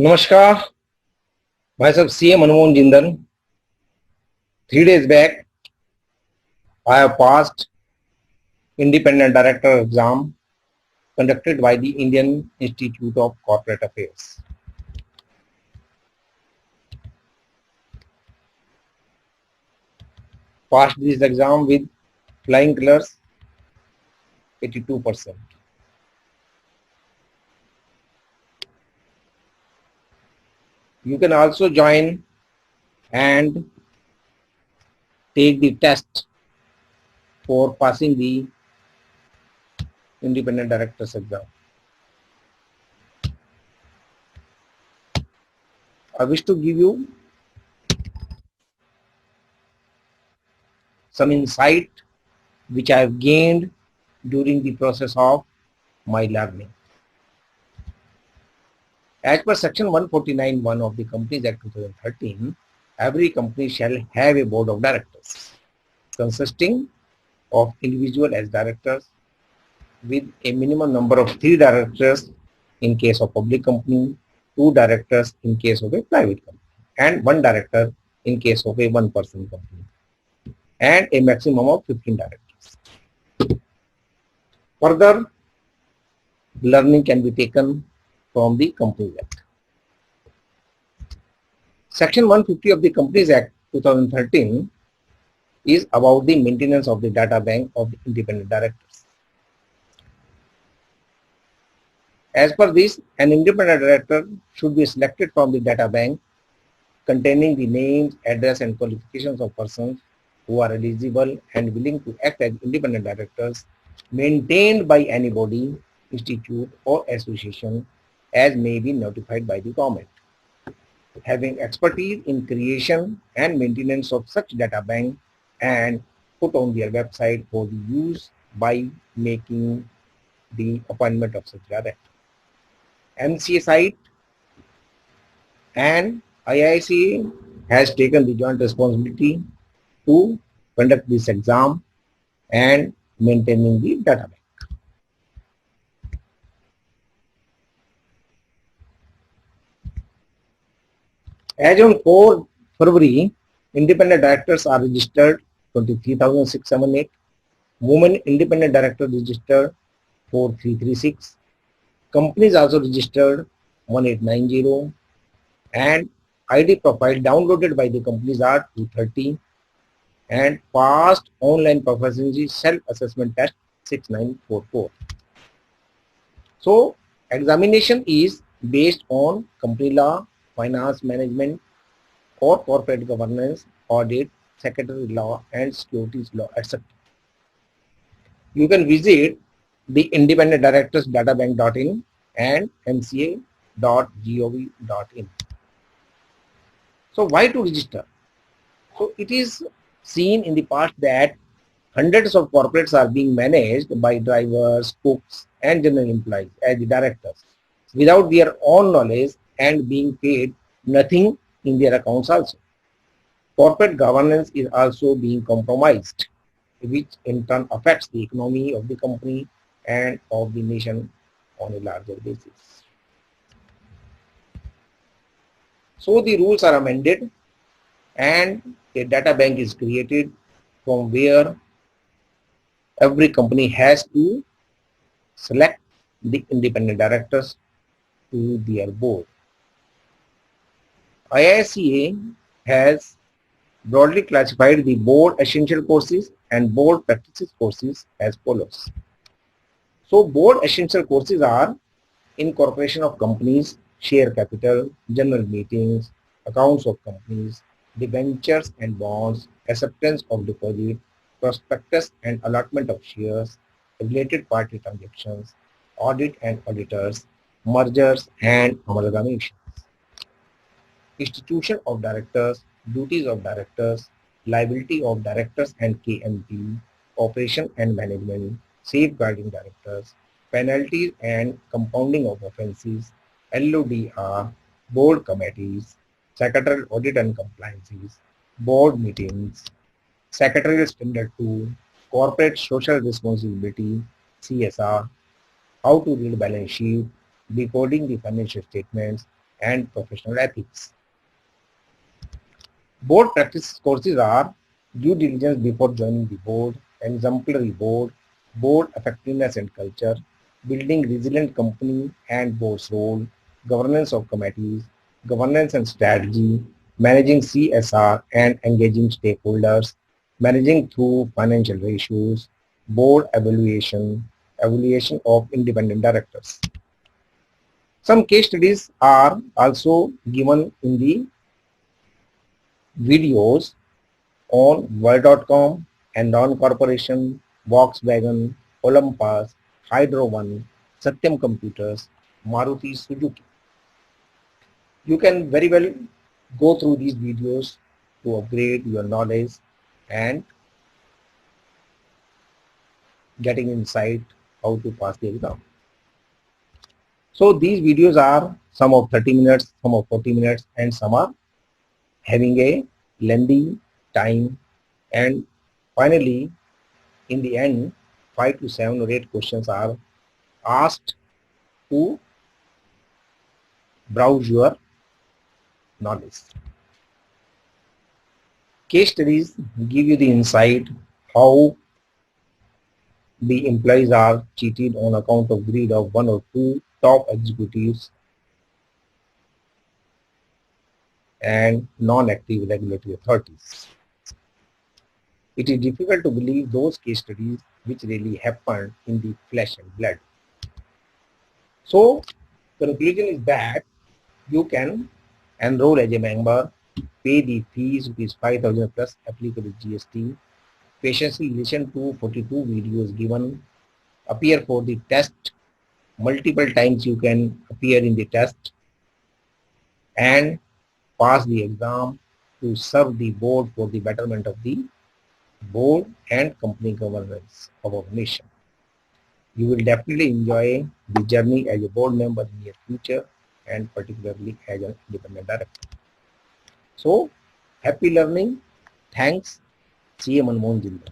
नमस्कार भाई साहब CA Manmohan Jindal 3 days back I have passed independent director exam conducted by the Indian Institute of Corporate Affairs. Passed this exam with flying colors 82%. You can also join and take the test for passing the independent directors exam. I wish to give you some insight which I have gained during the process of my learning. As per section 149(1) of the Companies Act 2013, every company shall have a board of directors consisting of individual as directors with a minimum number of 3 directors in case of public company, 2 directors in case of a private company, and 1 director in case of a one-person company, and a maximum of 15 directors. Further learning can be taken from the Companies Act. Section 150 of the Companies Act 2013 is about the maintenance of the data bank of the independent directors. As per this, an independent director should be selected from the data bank containing the names, address and qualifications of persons who are eligible and willing to act as independent directors maintained by any body, institute or association as may be notified by the government, having expertise in creation and maintenance of such data bank and put on their website for the use by making the appointment of such director. MCA site and IICA has taken the joint responsibility to conduct this exam and maintaining the data bank. As on 4 February, independent directors are registered 23,678, women independent director registered 4,336, companies also registered 1,890, and ID profile downloaded by the companies are 230, and passed online proficiency self-assessment test 6944. So examination is based on company law, finance management or corporate governance, audit, secretary law and securities law, etc. You can visit the independent directors databank.in and mca.gov.in. So why to register? So it is seen in the past that hundreds of corporates are being managed by drivers, cooks and general employees as the directors without their own knowledge and being paid nothing in their accounts also. Corporate governance is also being compromised, which in turn affects the economy of the company and of the nation on a larger basis. So the rules are amended and a data bank is created from where every company has to select the independent directors to their board. IICA has broadly classified the board essential courses and board practices courses as follows. So board essential courses are incorporation of companies, share capital, general meetings, accounts of companies, debentures and bonds, acceptance of deposit, prospectus and allotment of shares, related party transactions, audit and auditors, mergers and amalgamations, institution of directors, duties of directors, liability of directors and KMP, operation and management, safeguarding directors, penalties and compounding of offences, LODR, board committees, secretarial audit and compliances, board meetings, secretarial standard 2, corporate social responsibility, CSR, how to read balance sheet, decoding the financial statements, and professional ethics. Board practice courses are due diligence before joining the board, exemplary board, board effectiveness and culture, building resilient company and board's role, governance of committees, governance and strategy, managing CSR and engaging stakeholders, managing through financial ratios, board evaluation, evaluation of independent directors. Some case studies are also given in the videos on World.com, Enron Corporation, Volkswagen, Olympus, Hydro One, Satyam Computers, Maruti Suzuki. You can very well go through these videos to upgrade your knowledge and getting insight how to pass the exam. So these videos are some of 30 minutes, some of 40 minutes, and some are having a lengthy time. And finally, in the end, 5 to 7 or 8 questions are asked to browse your knowledge. Case studies give you the insight how the employees are cheated on account of greed of one or two top executives and non-active regulatory authorities. It is difficult to believe those case studies which really happened in the flesh and blood. So, conclusion is that you can enroll as a member, pay the fees, which is 5,000 plus applicable GST, patiently listen to 42 videos given, appear for the test, multiple times you can appear in the test, and pass the exam to serve the board for the betterment of the board and company governance of our nation. You will definitely enjoy the journey as a board member in your future and particularly as an independent director. So, happy learning. Thanks. CA Manmohan Jindal.